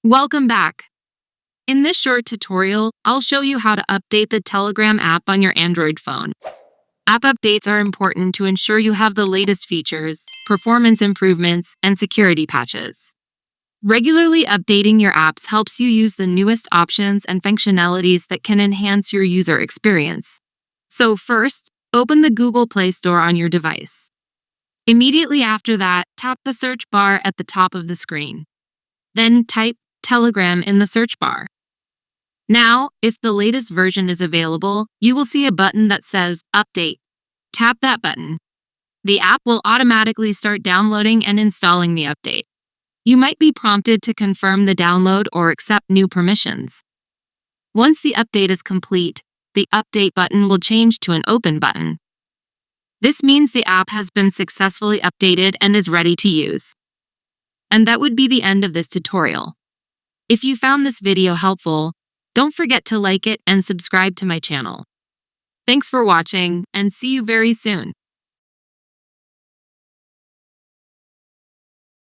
Welcome back. In this short tutorial, I'll show you how to update the Telegram app on your Android phone. App updates are important to ensure you have the latest features, performance improvements, and security patches. Regularly updating your apps helps you use the newest options and functionalities that can enhance your user experience. So first, open the Google Play Store on your device. Immediately after that, tap the search bar at the top of the screen. Then type Telegram in the search bar. Now, if the latest version is available, you will see a button that says Update. Tap that button. The app will automatically start downloading and installing the update. You might be prompted to confirm the download or accept new permissions. Once the update is complete, the Update button will change to an Open button. This means the app has been successfully updated and is ready to use. And that would be the end of this tutorial. If you found this video helpful, don't forget to like it and subscribe to my channel. Thanks for watching, and see you very soon.